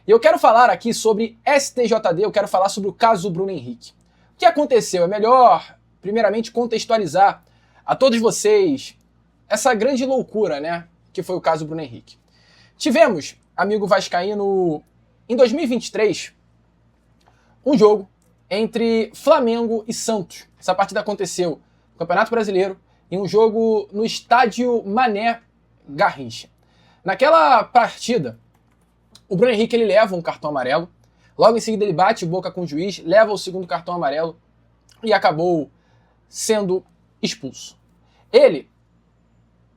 E eu quero falar aqui sobre STJD, eu quero falar sobre o caso Bruno Henrique. O que aconteceu? É melhor, primeiramente, contextualizar a todos vocês essa grande loucura, né, que foi o caso Bruno Henrique. Tivemos, amigo vascaíno, em 2023, um jogo entre Flamengo e Santos. Essa partida aconteceu no Campeonato Brasileiro, em um jogo no estádio Mané Garrincha. Naquela partida, o Bruno Henrique ele leva um cartão amarelo, logo em seguida ele bate boca com o juiz, leva o segundo cartão amarelo e acabou sendo expulso. Ele,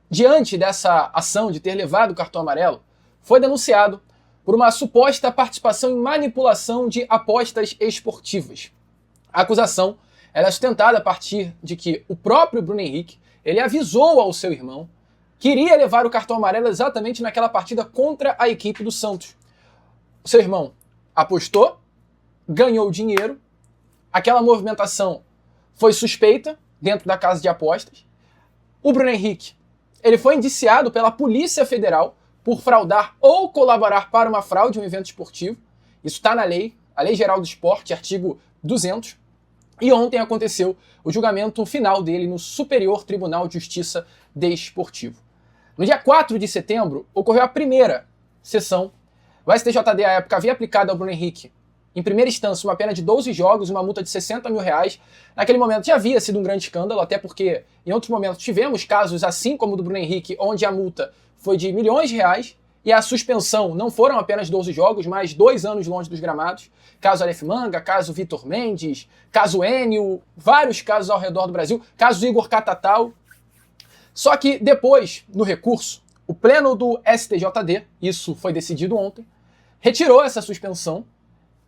diante dessa ação de ter levado o cartão amarelo, foi denunciado por uma suposta participação em manipulação de apostas esportivas. A acusação ela é sustentada a partir de que o próprio Bruno Henrique ele avisou ao seu irmão que iria levar o cartão amarelo exatamente naquela partida contra a equipe do Santos. O seu irmão apostou, ganhou dinheiro, aquela movimentação foi suspeita dentro da casa de apostas. O Bruno Henrique ele foi indiciado pela Polícia Federal por fraudar ou colaborar para uma fraude em um evento esportivo. Isso está na lei, a Lei Geral do Esporte, artigo 200. E ontem aconteceu o julgamento final dele no Superior Tribunal de Justiça Desportivo. No dia 4 de setembro, ocorreu a primeira sessão. O STJD, à época, havia aplicado ao Bruno Henrique, em primeira instância, uma pena de 12 jogos e uma multa de R$60 mil. Naquele momento já havia sido um grande escândalo, até porque em outros momentos tivemos casos assim como o do Bruno Henrique, onde a multa foi de milhões de reais e a suspensão não foram apenas 12 jogos, mas 2 anos longe dos gramados. Caso Aleph Manga, caso Vitor Mendes, caso Enio, vários casos ao redor do Brasil, caso Igor Catatal. Só que depois, no recurso, o pleno do STJD, isso foi decidido ontem, retirou essa suspensão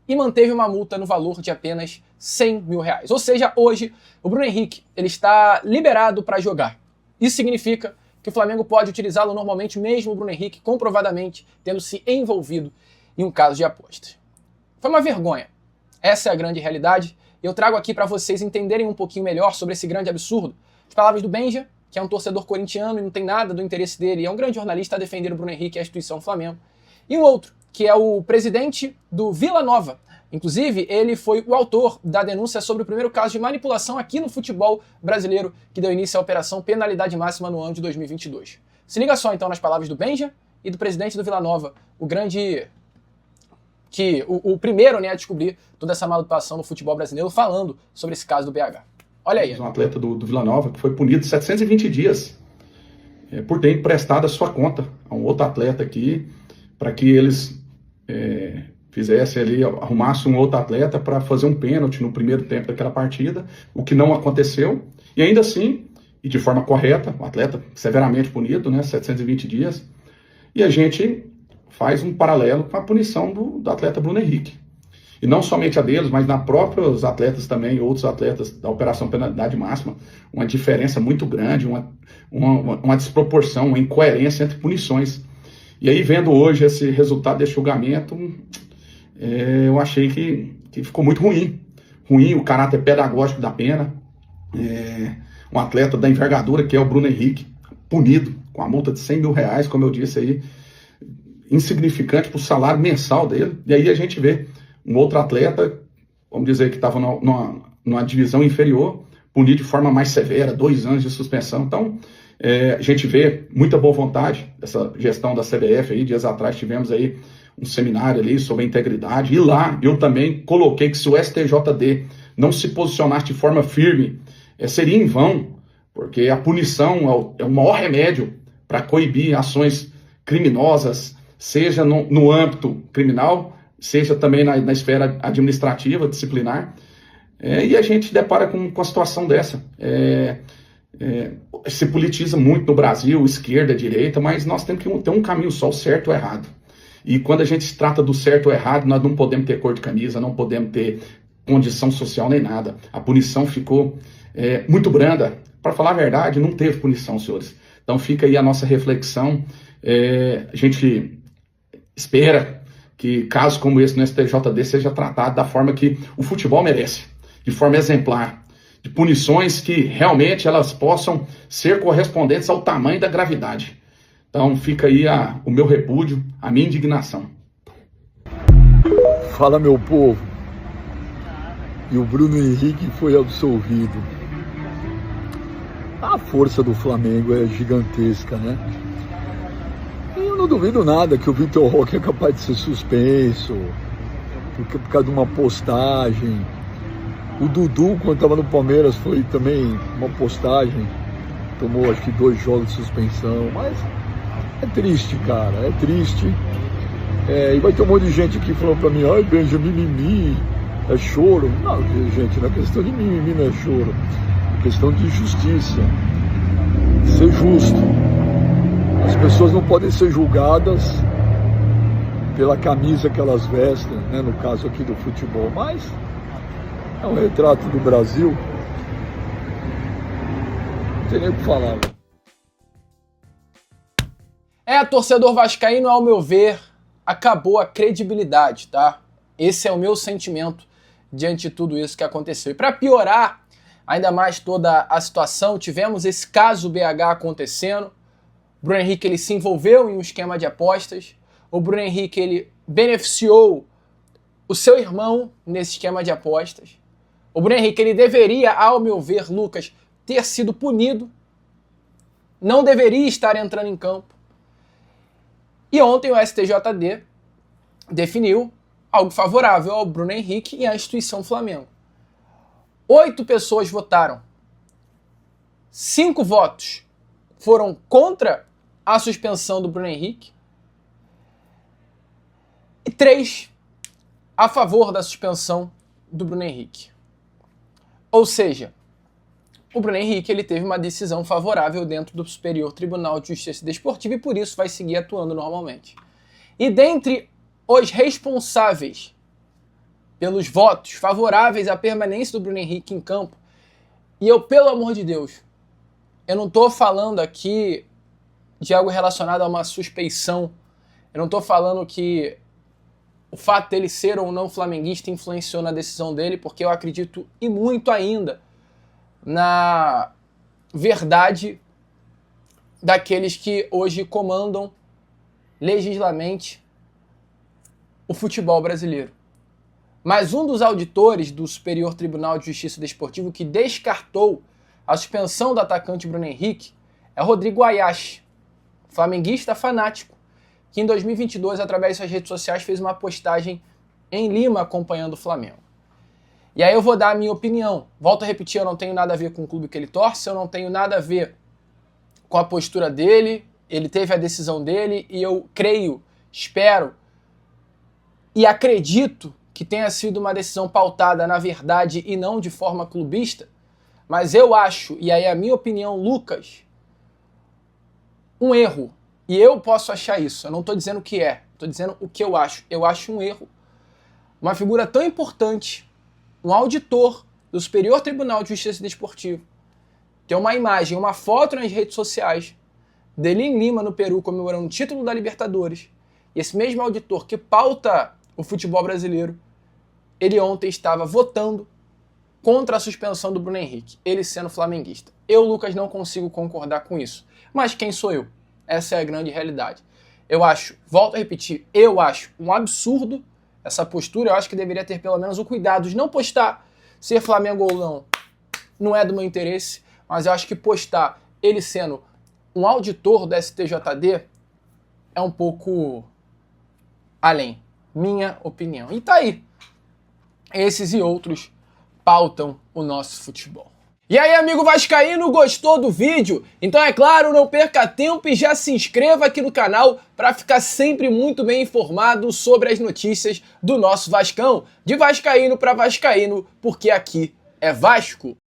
e manteve uma multa no valor de apenas R$100 mil. Ou seja, hoje o Bruno Henrique ele está liberado para jogar. Isso significa que o Flamengo pode utilizá-lo normalmente, mesmo o Bruno Henrique comprovadamente tendo se envolvido em um caso de aposta. Foi uma vergonha. Essa é a grande realidade. Eu trago aqui para vocês entenderem um pouquinho melhor sobre esse grande absurdo. As palavras do Benja, que é um torcedor corintiano e não tem nada do interesse dele, é um grande jornalista a defender o Bruno Henrique e a instituição Flamengo. E um outro, que é o presidente do Vila Nova. Inclusive, ele foi o autor da denúncia sobre o primeiro caso de manipulação aqui no futebol brasileiro, que deu início à operação Penalidade Máxima no ano de 2022. Se liga só, então, nas palavras do Benja e do presidente do Vila Nova, o grande... o primeiro, né, a descobrir toda essa manipulação no futebol brasileiro, falando sobre esse caso do BH. Olha aí. Um atleta do Vila Nova que foi punido 720 dias por ter emprestado a sua conta a um outro atleta aqui, para que eles fizessem ali, arrumassem um outro atleta para fazer um pênalti no primeiro tempo daquela partida, o que não aconteceu. E ainda assim, e de forma correta, o atleta severamente punido, né, 720 dias, e a gente faz um paralelo com a punição do atleta Bruno Henrique. E não somente a deles, mas na próprios atletas também, outros atletas da Operação Penalidade Máxima, uma diferença muito grande, uma desproporção, uma incoerência entre punições. E aí, vendo hoje esse resultado desse julgamento, eu achei que ficou muito ruim. Ruim o caráter pedagógico da pena. Um atleta da envergadura, que é o Bruno Henrique, punido com a multa de R$100 mil, como eu disse aí, insignificante para o salário mensal dele. E aí a gente vê um outro atleta, vamos dizer que estava numa divisão inferior, punido de forma mais severa, 2 anos de suspensão. Então, a gente vê muita boa vontade dessa gestão da CBF aí. Dias atrás tivemos aí um seminário ali sobre a integridade, e lá eu também coloquei que se o STJD não se posicionasse de forma firme, seria em vão, porque a punição é o maior remédio para coibir ações criminosas, seja no âmbito criminal, seja também na esfera administrativa, disciplinar. E a gente depara com a situação dessa. Se politiza muito no Brasil, esquerda, direita, mas nós temos que ter um caminho só, o certo ou errado. E quando a gente se trata do certo ou errado, nós não podemos ter cor de camisa, não podemos ter condição social nem nada. A punição ficou muito branda. Para falar a verdade, não teve punição, senhores. Então fica aí a nossa reflexão. A gente espera que casos como esse no STJD seja tratado da forma que o futebol merece, de forma exemplar, de punições que realmente elas possam ser correspondentes ao tamanho da gravidade. Então fica aí o meu repúdio, a minha indignação. Fala, meu povo. E o Bruno Henrique foi absolvido. A força do Flamengo é gigantesca, né? E eu não duvido nada que o Vitor Roque é capaz de ser suspenso, por causa de uma postagem. O Dudu, quando estava no Palmeiras, foi também uma postagem. Tomou, acho que 2 jogos de suspensão. Mas é triste, cara, é triste. E vai ter um monte de gente aqui falando pra mim, ai, Benjamin, mimimi, é choro. Não, gente, não é questão de mimimi, não é choro. É questão de justiça, de ser justo. As pessoas não podem ser julgadas pela camisa que elas vestem, né, no caso aqui do futebol, mas é um retrato do Brasil. Não tem nem o que falar. Torcedor vascaíno, ao meu ver, acabou a credibilidade, tá? Esse é o meu sentimento diante de tudo isso que aconteceu. E para piorar ainda mais toda a situação, tivemos esse caso BH acontecendo. O Bruno Henrique ele se envolveu em um esquema de apostas. O Bruno Henrique ele beneficiou o seu irmão nesse esquema de apostas. O Bruno Henrique ele deveria, ao meu ver, Lucas, ter sido punido. Não deveria estar entrando em campo. E ontem o STJD definiu algo favorável ao Bruno Henrique e à instituição Flamengo. 8 pessoas votaram. 5 votos foram contra a suspensão do Bruno Henrique. E 3 a favor da suspensão do Bruno Henrique. Ou seja, o Bruno Henrique ele teve uma decisão favorável dentro do Superior Tribunal de Justiça Desportiva e por isso vai seguir atuando normalmente. E dentre os responsáveis pelos votos favoráveis à permanência do Bruno Henrique em campo, e eu, pelo amor de Deus, eu não estou falando aqui de algo relacionado a uma suspeição, eu não estou falando que o fato dele ser ou não flamenguista influenciou na decisão dele, porque eu acredito e muito ainda na verdade daqueles que hoje comandam legislamente o futebol brasileiro. Mas um dos auditores do Superior Tribunal de Justiça Desportivo que descartou a suspensão do atacante Bruno Henrique é Rodrigo Ayashi, flamenguista fanático, que em 2022, através de suas redes sociais, fez uma postagem em Lima acompanhando o Flamengo. E aí eu vou dar a minha opinião. Volto a repetir, eu não tenho nada a ver com o clube que ele torce, eu não tenho nada a ver com a postura dele, ele teve a decisão dele e eu creio, espero e acredito que tenha sido uma decisão pautada na verdade e não de forma clubista, mas eu acho, e aí a minha opinião, Lucas, um erro. E eu posso achar isso, eu não estou dizendo o que é, estou dizendo o que eu acho. Eu acho um erro. Uma figura tão importante, um auditor do Superior Tribunal de Justiça Desportiva, ter uma imagem, uma foto nas redes sociais dele em Lima, no Peru, comemorando o título da Libertadores, e esse mesmo auditor que pauta o futebol brasileiro, ele ontem estava votando contra a suspensão do Bruno Henrique, ele sendo flamenguista. Eu, Lucas, não consigo concordar com isso. Mas quem sou eu? Essa é a grande realidade. Eu acho, volto a repetir, eu acho um absurdo essa postura. Eu acho que deveria ter pelo menos o cuidado de não postar ser Flamengo ou não é do meu interesse, mas eu acho que postar ele sendo um auditor do STJD é um pouco além. Minha opinião. E tá aí. Esses e outros pautam o nosso futebol. E aí, amigo vascaíno, gostou do vídeo? Então é claro, não perca tempo e já se inscreva aqui no canal para ficar sempre muito bem informado sobre as notícias do nosso Vascão. De vascaíno para vascaíno, porque aqui é Vasco.